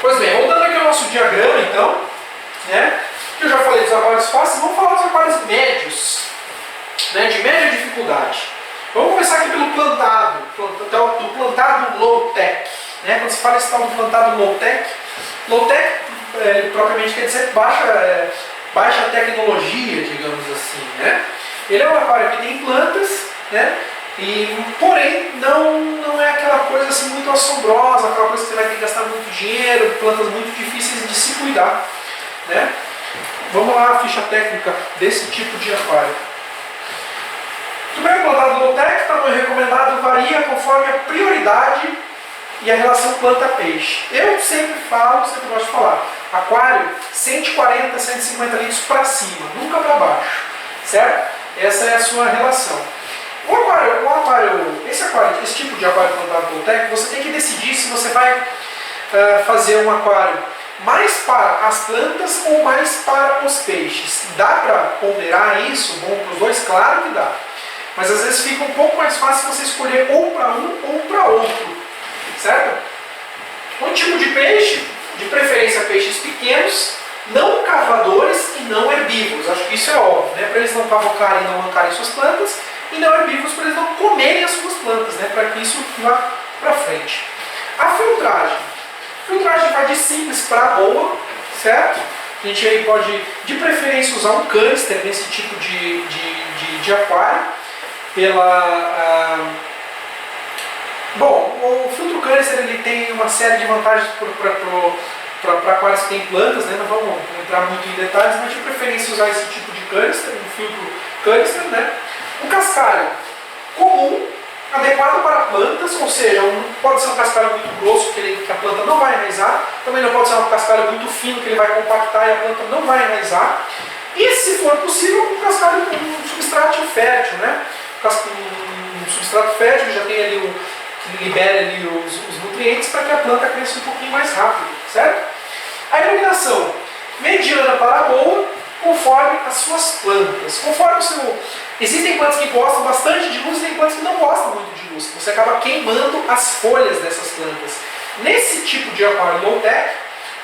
Pois bem, voltando aqui ao nosso diagrama, então, né, que eu já falei dos aquários fáceis, vamos falar dos aquários médios, né, de média dificuldade. Vamos começar aqui pelo plantado, do plantado low-tech. Né? Quando se fala esse tal do plantado low-tech, propriamente quer dizer baixa tecnologia, digamos assim. Né? Ele é um aquário que tem plantas, né? Porém não é aquela coisa assim muito assombrosa, aquela coisa que você vai ter que gastar muito dinheiro, plantas muito difíceis de se cuidar. Né? Vamos lá, a ficha técnica desse tipo de aquário. Tudo bem, plantado low-tech, tamanho recomendado varia conforme a prioridade e a relação planta-peixe. Eu sempre gosto de falar, aquário 140, 150 litros para cima, nunca para baixo, certo? Essa é a sua relação. Esse tipo de aquário plantado low-tech, você tem que decidir se você vai fazer um aquário mais para as plantas ou mais para os peixes. Dá para ponderar isso? Bom para os dois? Claro que dá. Mas às vezes fica um pouco mais fácil você escolher ou para um ou para outro, certo? Um tipo de peixe, de preferência peixes pequenos, não cavadores e não herbívoros. Acho que isso é óbvio, né? Para eles não cavocarem e não arrancarem suas plantas, e não herbívoros para eles não comerem as suas plantas, né? Para que isso vá para frente. A filtragem. A filtragem vai de simples para boa, certo? A gente aí pode, de preferência, usar um canister nesse tipo de aquário. Bom, o filtro canister ele tem uma série de vantagens para aquários que têm plantas, né? Não vamos entrar muito em detalhes, mas de preferência usar esse tipo de canister, um filtro canister, né? Um cascalho comum, adequado para plantas, ou seja, pode ser um cascalho muito grosso que a planta não vai enraizar, também não pode ser um cascalho muito fino que ele vai compactar e a planta não vai enraizar. E se for possível, um cascalho com um substrato fértil, né? Um substrato fértil que já tem ali que libera ali os nutrientes para que a planta cresça um pouquinho mais rápido, certo? A iluminação mediana para boa, conforme as suas plantas. Existem plantas que gostam bastante de luz e tem plantas que não gostam muito de luz. Você acaba queimando as folhas dessas plantas. Nesse tipo de aquário low-tech,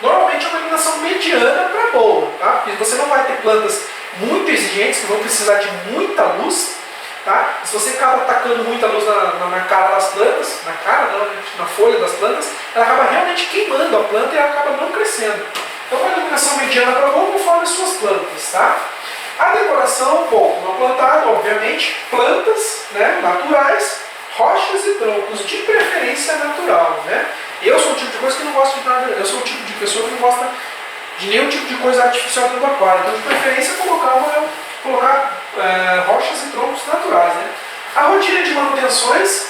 normalmente é uma iluminação mediana para boa, tá? Porque você não vai ter plantas muito exigentes que vão precisar de muita luz. Tá? Se você acaba atacando muita luz na cara das plantas, na folha das plantas, ela acaba realmente queimando a planta e ela acaba não crescendo. Então, uma iluminação mediana para boa conforme as suas plantas. Tá? A decoração, bom, não plantado, obviamente, plantas, né, naturais, rochas e troncos, de preferência natural. Né? Eu sou o tipo de coisa que não gosta de nada, eu sou o tipo de pessoa que não gosta de nenhum tipo de coisa artificial dentro do aquário. Então, de preferência, colocar rochas e troncos naturais. Né? A rotina de manutenções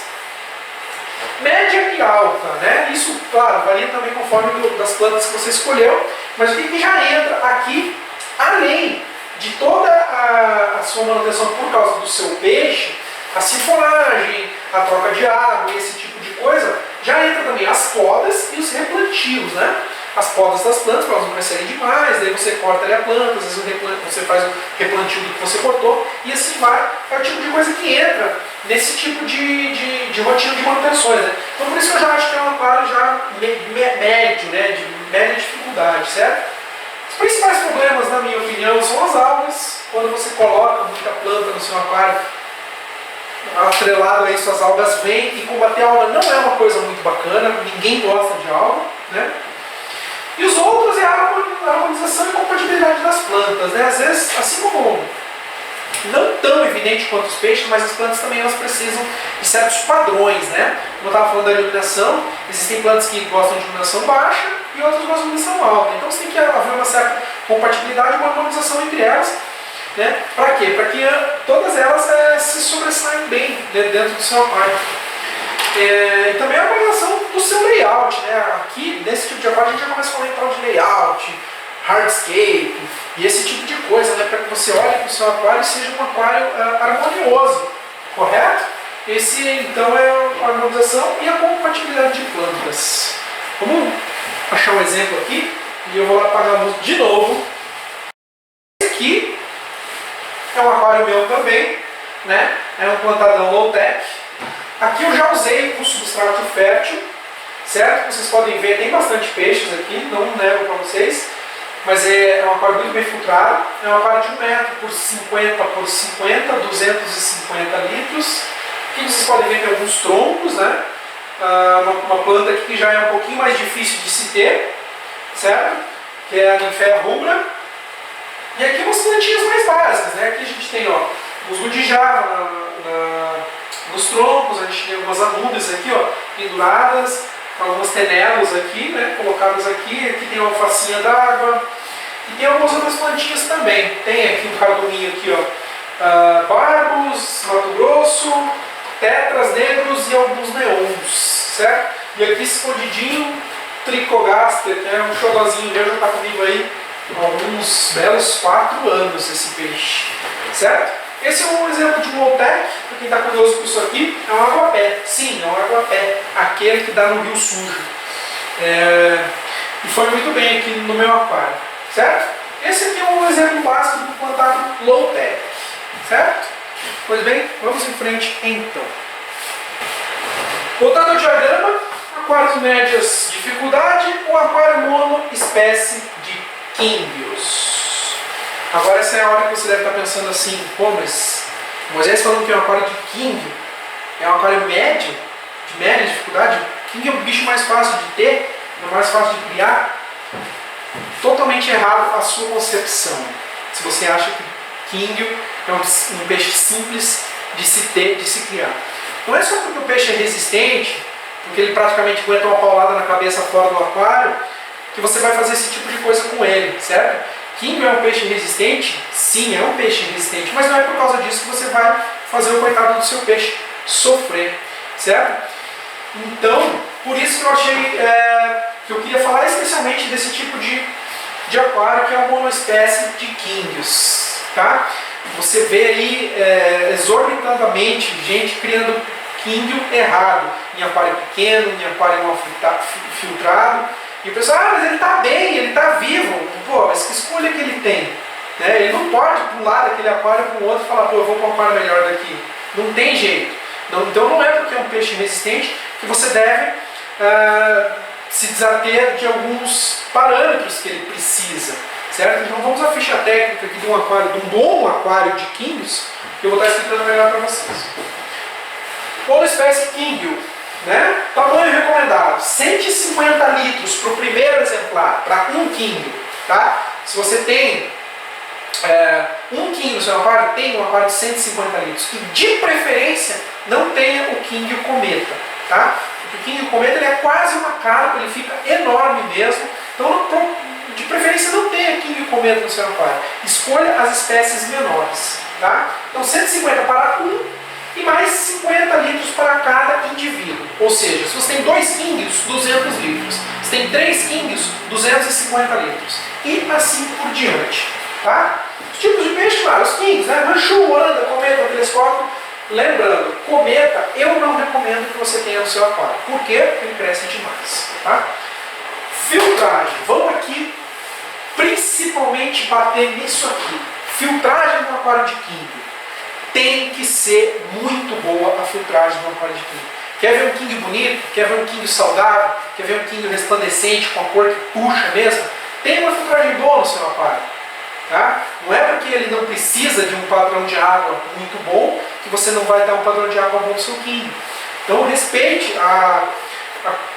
média e alta. Né? Isso, claro, varia também conforme das plantas que você escolheu, mas o que já entra aqui, além de toda a sua manutenção por causa do seu peixe, a sifonagem, a troca de água e esse tipo de coisa, já entra também as podas e os replantios. Né? As podas das plantas, para elas não crescerem demais, daí você corta ali a planta, às vezes você faz o replantio do que você cortou, e assim vai. É o tipo de coisa que entra nesse tipo de rotina de manutenções. Né? Então por isso que eu já acho que é um aquário já médio, né? De média dificuldade, certo? Os principais problemas, na minha opinião, são as algas. Quando você coloca muita planta no seu aquário, atrelado a isso, as algas vêm, e combater a alga não é uma coisa muito bacana, ninguém gosta de alga, né? E os outros é a harmonização e compatibilidade das plantas. Né? Às vezes, assim como não tão evidente quanto os peixes, mas as plantas também elas precisam de certos padrões. Né? Como eu estava falando da iluminação, existem plantas que gostam de iluminação baixa e outras gostam de iluminação alta. Então você tem que haver uma certa compatibilidade e uma harmonização entre elas. Né? Para quê? Para que todas elas se sobressaem bem dentro do seu aquário. E também a organização do seu layout. Né? Aqui, nesse tipo de aquário, a gente já começa a falar então de layout, hardscape e esse tipo de coisa, né? Para que você olhe para o seu aquário e seja um aquário harmonioso, correto? Esse então é a harmonização e a compatibilidade de plantas. Vamos achar um exemplo aqui e eu vou lá apagar a luz de novo. Esse aqui é um aquário meu também, né? É um plantadão low-tech. Aqui eu já usei um substrato fértil, certo? Vocês podem ver, tem bastante peixes aqui, não nego para vocês, mas é um aquário muito bem filtrado, é um aquário de 1 metro por 50 por 50, 250 litros. Aqui vocês podem ver que tem alguns troncos, né? Uma planta aqui que já é um pouquinho mais difícil de se ter, certo? Que é a Nymphea rubra. E aqui umas plantinhas mais básicas, né? Aqui a gente tem, ó, musgo de java nos troncos, a gente tem algumas anúbias aqui, ó, penduradas, algumas tenelos aqui, né, colocadas aqui. Aqui tem uma alfacinha d'água e tem algumas outras plantinhas também. Tem aqui um carduminho aqui, ó, barbos, Mato Grosso, tetras negros e alguns neons, certo? E aqui escondidinho, tricogaster, que é um xodózinho meu, já está comigo aí há alguns belos 4 anos esse peixe, certo? Esse é um exemplo de um Woltech, para quem está curioso com isso aqui, é um aguapé. Sim, é um aguapé, aquele que dá no rio sujo. E foi muito bem aqui no meu aquário, certo? Esse aqui é um exemplo básico do plantário low-tech, certo? Pois bem, vamos em frente então. Voltando ao diagrama, aquários médias dificuldade, o aquário mono espécie de Kingios. Agora essa é a hora que você deve estar pensando assim, pô, mas Moisés falando que é um aquário de Kingio, é um aquário médio, de média dificuldade, Kingio é o bicho mais fácil de ter, é o mais fácil de criar. Totalmente errado a sua concepção. Se você acha que Kingio é um peixe simples de se ter, de se criar. Não é só porque o peixe é resistente, porque ele praticamente aguenta uma paulada na cabeça fora do aquário, que você vai fazer esse tipo de coisa com ele, certo? Kingio é um peixe resistente? Sim, é um peixe resistente, mas não é por causa disso que você vai fazer o coitado do seu peixe sofrer, certo? Então, por isso que eu achei que eu queria falar especialmente desse tipo de aquário, que é a monoespécie de Kingios, tá? Você vê aí exorbitadamente gente criando Kingio errado, em aquário pequeno, em aquário mal filtrado. E o pessoal, mas ele está bem, ele está vivo. Pô, mas que escolha que ele tem? Né? Ele não pode pular daquele aquário para o outro e falar, pô, eu vou para um aquário melhor daqui. Não tem jeito. Então não é porque é um peixe resistente que você deve se desater de alguns parâmetros que ele precisa. Certo? Então vamos à ficha técnica aqui de um bom aquário de Kingios, que eu vou estar explicando melhor para vocês. Monoespécie Kingio, né? Tamanho recomendado, 150 litros para o primeiro exemplar, para um Kingio, tá? Se você tem um Kingio no seu aquário, tem um aquário de 150 litros. E de preferência, não tenha o Kingio Cometa, tá? Porque o Kingio Cometa ele é quase uma carpa, ele fica enorme mesmo. Então, de preferência, não tenha Kingio Cometa no seu aquário. Escolha as espécies menores, tá? Então, 150 para um e mais 50 litros para cada indivíduo. Ou seja, se você tem 2 Kingios, 200 litros. Se tem 3 Kingios, 250 litros. E assim por diante. Tá? Os tipos de peixe, claro, os Kingios, né? Manchu, Anda, Cometa, Telescópio. Lembrando, Cometa eu não recomendo que você tenha no seu aquário. Por quê? Porque ele cresce demais. Tá? Filtragem. Vamos aqui principalmente bater nisso aqui. Filtragem no aquário de Kingio. Tem que ser muito boa a filtragem do aquário de Kingio. Quer ver um Kingio bonito? Quer ver um Kingio saudável? Quer ver um Kingio resplandecente, com a cor que puxa mesmo? Tem uma filtragem boa no seu aquário. Tá? Não é porque ele não precisa de um padrão de água muito bom que você não vai dar um padrão de água bom no seu Kingio. Então respeite a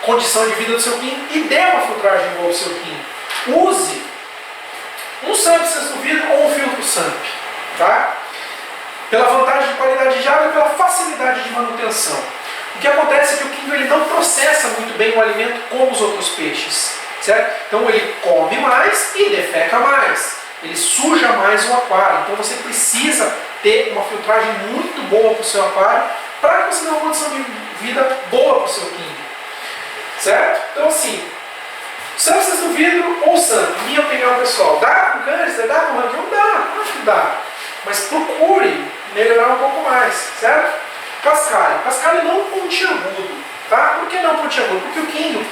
condição de vida do seu Kingio e dê uma filtragem boa ao seu Kingio. Use um SAMP sexto vidro ou um filtro SAMP. Tá? Pela vantagem de qualidade de água e pela facilidade de manutenção. O que acontece é que o Kingio ele não processa muito bem o alimento como os outros peixes, certo? Então ele come mais e defeca mais, ele suja mais o aquário. Então você precisa ter uma filtragem muito boa para o seu aquário para que você tenha uma condição de vida boa para o seu Kingio, certo? Então assim, SAMP do vidro ou SAMP, minha opinião pessoal, dá com câncer, dá com ranking? Não dá, acho que dá, mas procure melhorar um pouco mais, certo? Cascalho. Cascalho não pontiagudo, tá? Por que não pontiagudo? Porque o Kingio,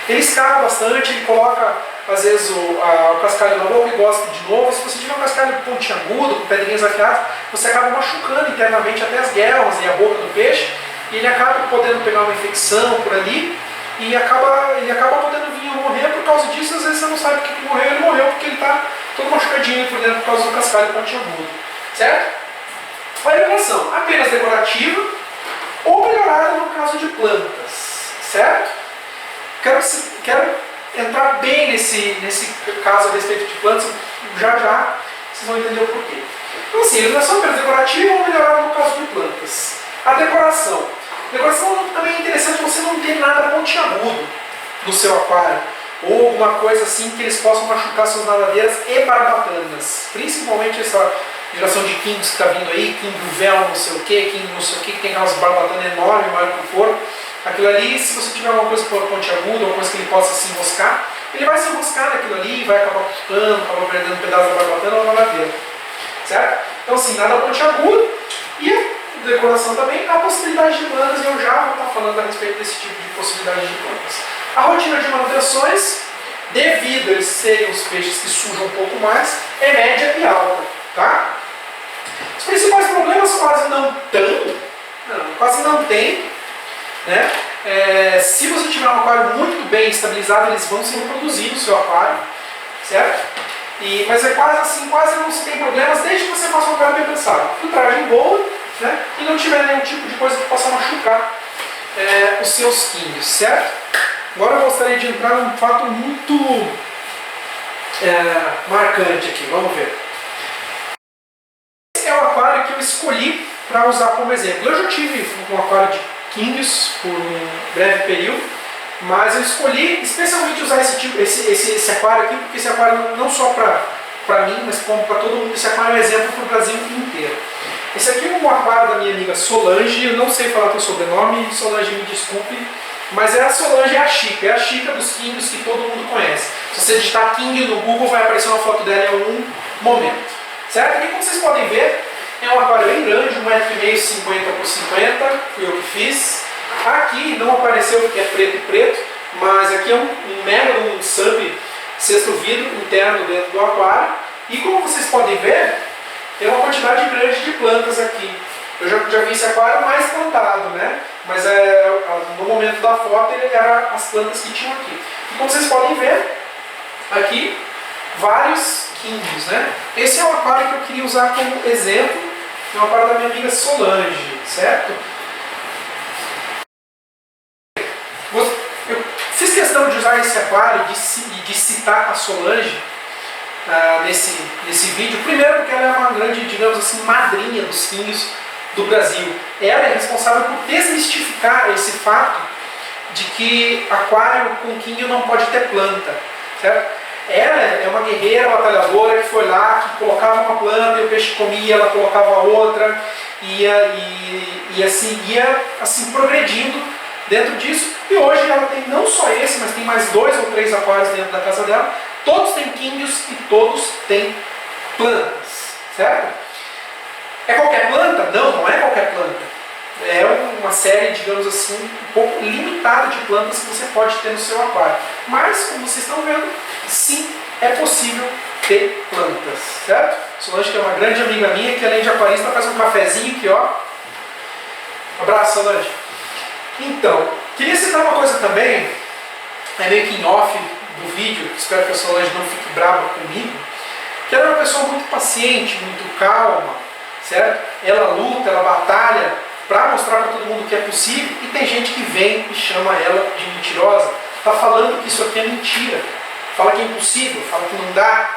ele escava bastante, ele coloca, às vezes, o cascalho na boca e gosta de novo. Se você tiver um cascalho pontiagudo, com pedrinhas afiadas, você acaba machucando internamente até as guelras e a boca do peixe, e ele acaba podendo pegar uma infecção por ali, e acaba podendo vir a morrer por causa disso. Às vezes você não sabe por que morreu, ele morreu porque ele está todo machucadinho por dentro por causa do cascalho pontiagudo, certo? A irrigação, apenas decorativa ou melhorada no caso de plantas, certo? Quero entrar bem nesse caso a respeito de plantas, já vocês vão entender o porquê. Então assim, iluminação apenas decorativa ou melhorada no caso de plantas. A decoração. Decoração também é interessante você não ter nada pontiagudo no seu aquário, ou alguma coisa assim que eles possam machucar suas nadadeiras e barbatanas. Principalmente essa geração de kings que está vindo aí, king véu não sei o que tem aquelas barbatanas enormes, maior que o corpo. Aquilo ali, se você tiver alguma coisa pontiaguda, alguma coisa que ele possa se enroscar, ele vai se enroscar naquilo ali, vai acabar picando, acabar perdendo um pedaço da barbatana ou da nadadeira. Certo? Então assim, nada pontiagudo. E a decoração também, a possibilidade de plantas, e eu já vou estar falando a respeito desse tipo de possibilidade de plantas. A rotina de manutenções, devido a eles serem os peixes que sujam um pouco mais, é média e alta. Tá? Os principais problemas quase não tem. Né? Se você tiver um aquário muito bem estabilizado, eles vão se reproduzir no seu aquário, certo? Mas é quase não se tem problemas desde que você faça um aquário bem pensado. Filtragem boa, né? E não tiver nenhum tipo de coisa que possa machucar os seus quinhos, certo? Agora eu gostaria de entrar num fato muito marcante aqui, vamos ver. Esse é o aquário que eu escolhi para usar como exemplo. Eu já tive um aquário de quinhos por um breve período, mas eu escolhi especialmente usar esse aquário aqui, porque esse aquário não só para mim, mas como para todo mundo, esse aquário é um exemplo para o Brasil inteiro. Esse aqui é um aquário da minha amiga Solange, eu não sei falar teu sobrenome, Solange, me desculpe, mas a Solange é a Chica dos quinhos que todo mundo conhece. Se você digitar King no Google, vai aparecer uma foto dela em algum momento, certo? E como vocês podem ver, é um aquário bem grande, 1,5 m, 50 por 50, fui eu que fiz. Aqui não apareceu porque é preto e preto, mas aqui é um sub cesto vidro interno dentro do aquário. E como vocês podem ver, tem uma quantidade grande de plantas aqui. Eu já vi esse aquário mais plantado, né? Mas no momento da foto ele era as plantas que tinham aqui. E como vocês podem ver, aqui vários quinhos, né? Esse é o aquário que eu queria usar como exemplo. É uma parte da minha amiga Solange, certo? Eu fiz questão de usar esse aquário e de citar a Solange nesse vídeo. Primeiro porque ela é uma grande, digamos assim, madrinha dos quinhos do Brasil. Ela é responsável por desmistificar esse fato de que aquário com quinho não pode ter planta, certo? Ela é uma guerreira, batalhadora que foi lá, que colocava uma planta e o peixe comia, ela colocava outra, e ia assim progredindo dentro disso. E hoje ela tem não só esse, mas tem mais 2 ou 3 aquários dentro da casa dela. Todos têm quinhos e todos têm plantas, certo? É qualquer planta? Não é qualquer planta. É uma série, digamos assim, um pouco limitada de plantas que você pode ter no seu aquário. Mas, como vocês estão vendo, sim, é possível ter plantas, certo? Solange, que é uma grande amiga minha, que além de aquarista faz um cafezinho aqui, ó. Abraço, Solange. Então, queria citar uma coisa também, é meio que em off do vídeo, espero que a Solange não fique brava comigo, que ela é uma pessoa muito paciente, muito calma, certo? Ela luta, ela batalha para mostrar para todo mundo que é possível, e tem gente que vem e chama ela de mentirosa, está falando que isso aqui é mentira, fala que é impossível, fala que não dá,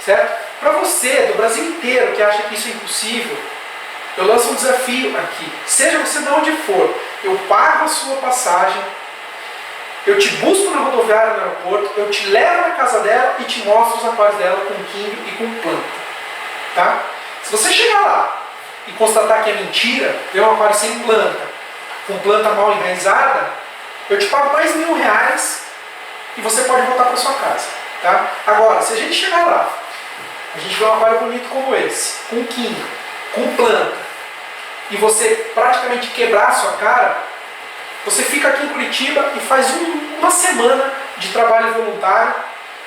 certo? Para você, do Brasil inteiro, que acha que isso é impossível, eu lanço um desafio aqui, seja você de onde for, eu pago a sua passagem, eu te busco na rodoviária no aeroporto, eu te levo na casa dela e te mostro os aquários dela com quinho e com planta, tá? Se você chegar lá e constatar que é mentira, ver um aquário sem planta, com planta mal enraizada, eu te pago mais R$1.000 e você pode voltar para sua casa, tá? Agora, se a gente chegar lá, a gente vê um aquário bonito como esse, com quinho, com planta, e você praticamente quebrar a sua cara, você fica aqui em Curitiba e faz uma semana de trabalho voluntário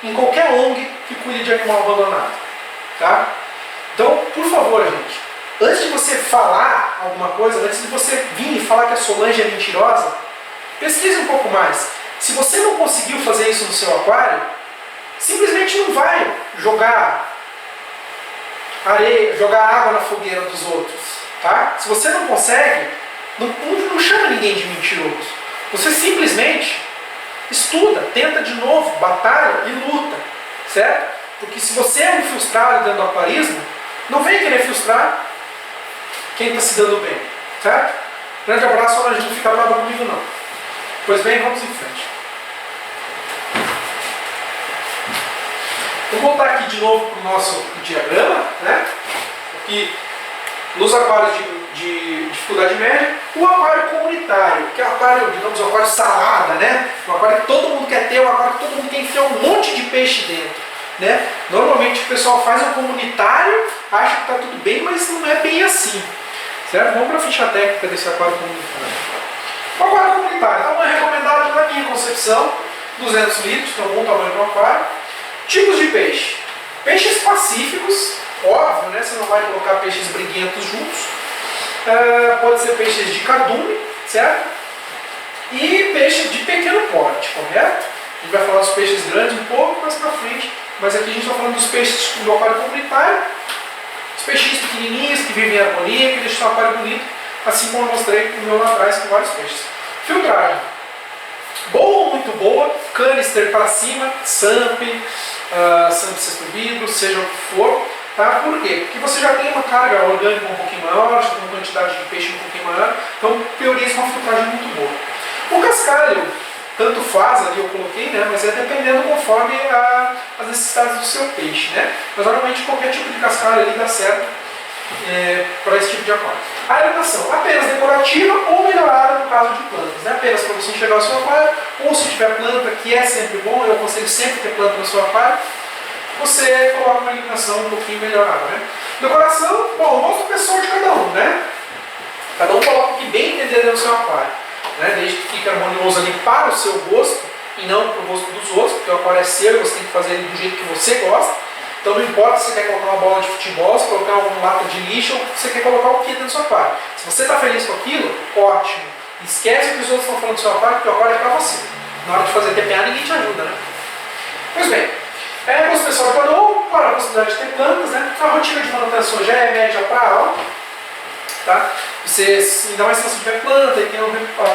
em qualquer ONG que cuide de animal abandonado, tá? Então, por favor, gente, antes de você falar alguma coisa, antes de você vir e falar que a Solange é mentirosa, pesquise um pouco mais. Se você não conseguiu fazer isso no seu aquário, simplesmente não vai jogar areia, jogar água na fogueira dos outros, tá? Se você não consegue, não chama ninguém de mentiroso. Você simplesmente estuda, tenta de novo, batalha e luta, certo? Porque se você é um frustrado dentro do aquarismo, não vem querer frustrar quem está se dando bem, certo? Grande abraço, a gente não fica bravo comigo não. Pois bem, vamos em frente. Vou voltar aqui de novo para o nosso diagrama, né? Aqui, nos aquários de dificuldade média, o aquário comunitário, que é o aquário, digamos, o aquário salada, né? O aquário que todo mundo quer ter, o aquário que todo mundo quer enfiar um monte de peixe dentro, né? Normalmente o pessoal faz um comunitário, acha que está tudo bem, mas não é bem assim, certo? Vamos para a ficha técnica desse aquário comunitário. O aquário comunitário, tamanho recomendado na minha concepção, 200 litros, que é um bom tamanho para o aquário. Tipos de peixe. Peixes pacíficos, óbvio, né? Você não vai colocar peixes briguentos juntos. Pode ser peixes de cardume, certo? E peixes de pequeno porte, correto? A gente vai falar dos peixes grandes um pouco mais pra frente, mas aqui a gente está falando dos peixes do aquário comunitário. Os peixinhos pequenininhos que vivem em harmonia, que deixam o aquário bonito, assim como eu mostrei no meu lá atrás com vários peixes. Filtragem. Boa ou muito boa, canister para cima, SAMP, SAMP sexto vidro, seja o que for. Tá? Por quê? Porque você já tem uma carga orgânica um pouquinho maior, já tem uma quantidade de peixe um pouquinho maior, então prioriza uma filtragem muito boa. O cascalho, tanto faz ali eu coloquei, né? Mas é dependendo conforme as necessidades do seu peixe, né? Mas normalmente qualquer tipo de cascalho ali dá certo para esse tipo de aquário. A iluminação, apenas decorativa ou melhorada no caso de plantas, né? Apenas para você enxergar o seu aquário, ou se tiver planta, que é sempre bom, eu aconselho sempre ter planta no seu aquário, você coloca uma iluminação um pouquinho melhorada, né? Decoração, bom, gosto pessoal de cada um, né? Cada um coloca o que bem entender no seu aquário, né? Desde que fique harmonioso ali para o seu gosto e não para o gosto dos outros, porque o aquário é seu e você tem que fazer ele do jeito que você gosta. Então não importa se você quer colocar uma bola de futebol, se colocar uma lata de lixo, ou se você quer colocar o que dentro do seu aquário. Se você está feliz com aquilo, ótimo. Esquece o que os outros estão falando do seu aquário, porque o aquário é para você. Na hora de fazer TPA ninguém te ajuda, né? Pois bem, gosto pessoal de cada um, para a possibilidade de ter plantas, né? A rotina de manutenção já é média para alta, tá? Você, ainda mais se você tiver planta, e tem a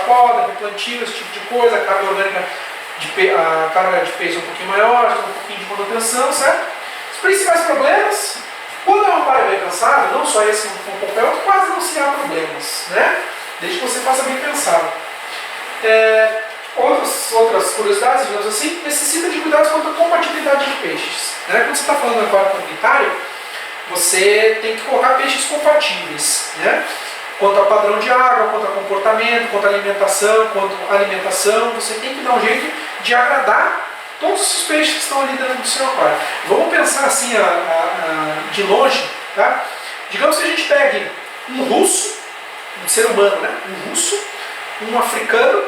poda, replantio, esse tipo de coisa, a carga orgânica, a carga de peso é um pouquinho maior, tem um pouquinho de manutenção, certo? Os principais problemas, quando é um aquário bem pensado, não só esse com qualquer outro, quase não se há problemas, né? Desde que você faça bem pensado. Outras curiosidades, digamos assim, necessita de cuidados quanto à compatibilidade de peixes, né? Quando você está falando de aquário comunitário, você tem que colocar peixes compatíveis, né? Quanto ao padrão de água, quanto ao comportamento, quanto à alimentação, você tem que dar um jeito de agradar todos os peixes que estão ali dentro do seu aquário. Vamos pensar assim de longe, tá? Digamos que a gente pegue um russo, um ser humano, né? Um russo, um africano,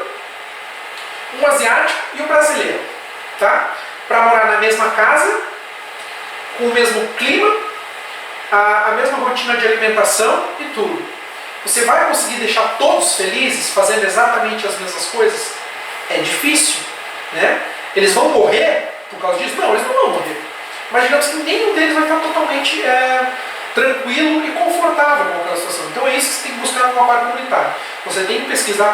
um asiático e um brasileiro, tá? Para morar na mesma casa, com o mesmo clima, a mesma rotina de alimentação e tudo. Você vai conseguir deixar todos felizes fazendo exatamente as mesmas coisas? É difícil, né? Eles vão morrer por causa disso? Não, eles não vão morrer. Mas digamos que nenhum deles vai estar totalmente tranquilo e confortável com aquela situação. Então é isso que você tem que buscar no aquário comunitário. Você tem que pesquisar a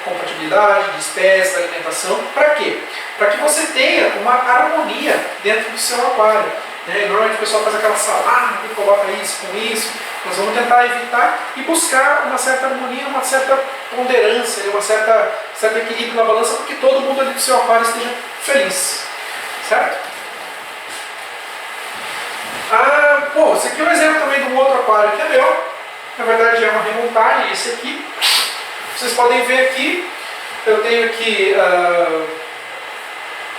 compatibilidade de espécies, da alimentação. Para quê? Para que você tenha uma harmonia dentro do seu aquário. Né? Normalmente o pessoal faz aquela salada e coloca isso com isso. Nós vamos tentar evitar e buscar uma certa harmonia, uma certa ponderância, um certo equilíbrio na balança, para que todo mundo ali do seu aquário esteja feliz. Certo? Esse aqui é um exemplo também de um outro aquário que é meu. Na verdade é uma remontagem, esse aqui. Vocês podem ver aqui, eu tenho aqui,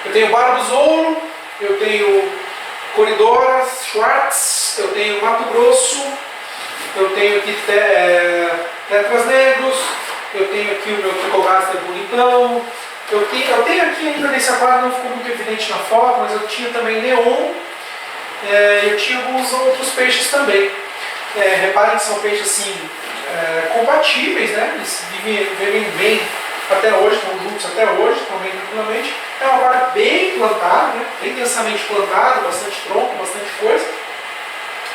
eu tenho Barbosouro, eu tenho Coridoras, Schwartz, eu tenho Mato Grosso, eu tenho aqui Tetras Negros, eu tenho aqui o meu Tricogaster bonitão, eu tenho aqui ainda nesse aquário, não ficou muito evidente na foto, mas eu tinha também Neon, eu tinha alguns outros peixes também. Reparem que são peixes assim, compatíveis, né? Eles vivem bem até hoje, estão juntos até hoje, estão bem tranquilamente. É um aquário bem plantado, né? Bem densamente plantado, bastante tronco, bastante coisa.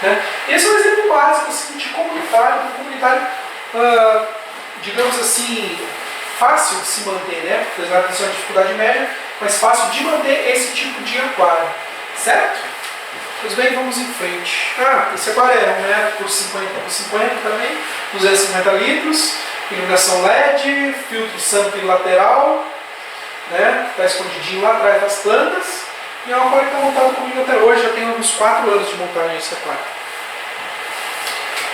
Né? Esse é um exemplo básico assim, de comunitário, digamos assim, fácil de se manter, né? Apesar de ser uma dificuldade média, mas fácil de manter esse tipo de aquário, certo? Pois bem, vamos em frente. Esse aquário é 1 metro por 50 por 50 também, 250 litros, iluminação LED, filtro Sample lateral, né? Está escondidinho lá atrás das plantas, e é um aquário que está montado comigo até hoje, já tem uns 4 anos de montagem esse aquário.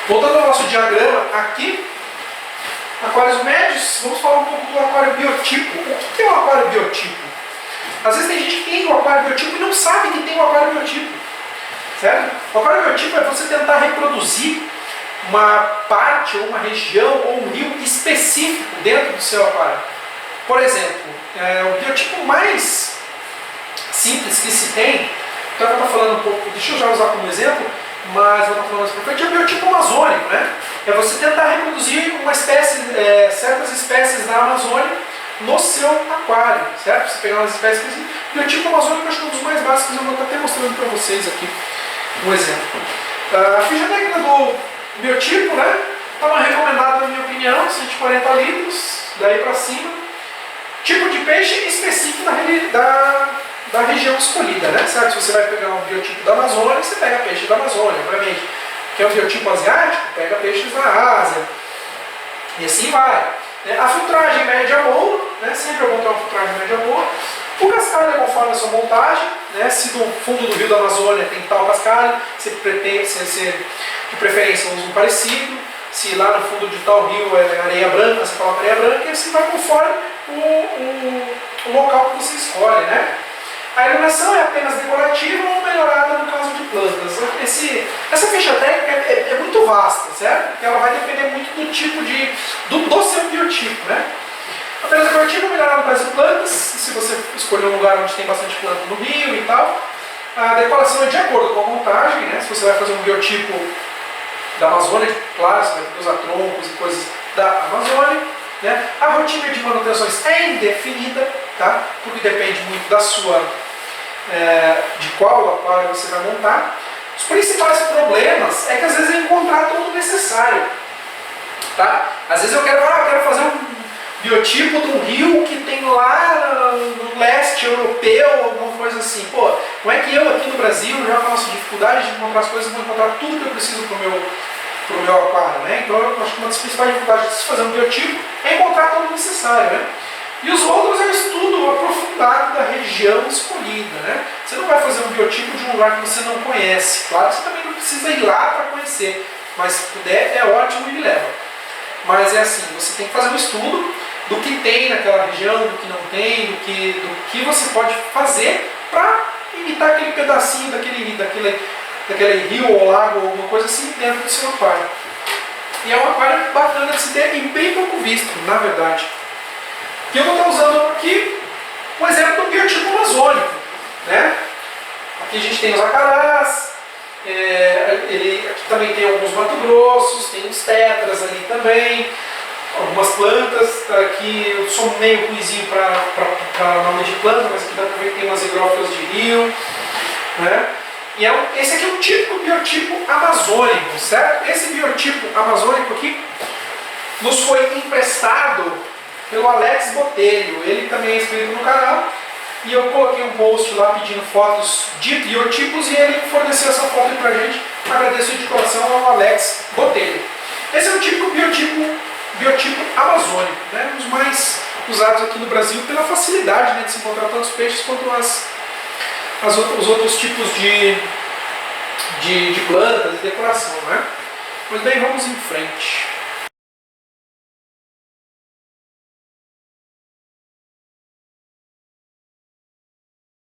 Voltando ao nosso diagrama aqui, aquários médios, vamos falar um pouco do aquário biotipo. O que é um aquário biotipo? Às vezes tem gente que tem um aquário biotipo e não sabe que tem um aquário biotipo. Certo? O aquário biotipo é você tentar reproduzir uma parte, ou uma região, ou um rio específico dentro do seu aquário. Por exemplo, o biotipo mais simples que se tem, então eu vou estar falando um pouco, deixa eu já usar como exemplo, mas eu vou estar falando mais para frente, é o biotipo amazônico, né? É você tentar reproduzir uma espécie, certas espécies da Amazônia no seu aquário, certo? Você pegar umas espécies assim, o biotipo amazônico eu acho que é um dos mais básicos, eu vou estar até mostrando para vocês aqui um exemplo. A ficha técnica do biotipo, né? Está recomendada na minha opinião, 140 litros, daí para cima. Tipo de peixe específico da região escolhida, né? Certo? Se você vai pegar um biotipo da Amazônia, você pega peixe da Amazônia, obviamente. Que é um biotipo asiático, pega peixes da Ásia. E assim vai. A filtragem média-boa, né? Sempre é bom ter uma filtragem média-boa. O cascalho é conforme a sua montagem, né? Se do fundo do rio da Amazônia tem tal cascalho, você de preferência usa um parecido. Se lá no fundo de tal rio é areia branca, você coloca areia branca, e assim vai conforme o local que você escolhe, né? A iluminação é apenas decorativa ou melhorada no caso de plantas. Essa ficha técnica é muito vasta, certo? Porque ela vai depender muito do tipo do seu biotipo, né? Apenas decorativa ou melhorada no caso de plantas, se você escolher um lugar onde tem bastante planta no rio e tal. A decoração é de acordo com a montagem, né? Se você vai fazer um biotipo da Amazônia, claro, você vai ter que usar troncos e coisas da Amazônia. Né? A rotina de manutenções é indefinida, tá? Porque depende muito da de qual aquário você vai montar. Os principais problemas é que às vezes é encontrar todo o necessário. Tá? Às vezes eu quero fazer um biotipo de um rio que tem lá no leste europeu, alguma coisa assim. Pô, como é que eu aqui no Brasil, já com a nossa dificuldade de encontrar as coisas, vou encontrar tudo que eu preciso para o meu aquário, né? Então eu acho que uma das principais dificuldades de se fazer um biotipo é encontrar todo o necessário, né? E os outros é o estudo aprofundado da região escolhida, né? Você não vai fazer um biotipo de um lugar que você não conhece. Claro que você também não precisa ir lá para conhecer, mas se puder é ótimo e me leva. Mas é assim, você tem que fazer um estudo do que tem naquela região, do que não tem, do que você pode fazer para imitar aquele pedacinho daquele rio ou lago ou alguma coisa assim dentro do seu aquário. E é um aquário bacana de se ter e bem pouco visto, na verdade. E eu vou estar usando aqui um exemplo do biotipo amazônico, né? Aqui a gente tem os acarás, aqui também tem alguns mato-grossos, tem os tetras ali também, algumas plantas. Aqui eu sou meio ruizinho para nome de planta, mas aqui dá para ver que tem umas higrófilas de rio, né? E esse aqui é um típico biotipo amazônico, certo? Esse biotipo amazônico aqui nos foi emprestado pelo Alex Botelho. Ele também é inscrito no canal e eu coloquei um post lá pedindo fotos de biotipos e ele forneceu essa foto aí pra gente. Agradeço de coração ao Alex Botelho. Esse é o típico biotipo amazônico, né? Um dos mais usados aqui no Brasil pela facilidade, né, de se encontrar tantos peixes quanto os outros tipos de plantas e decoração, né? Mas bem, vamos em frente.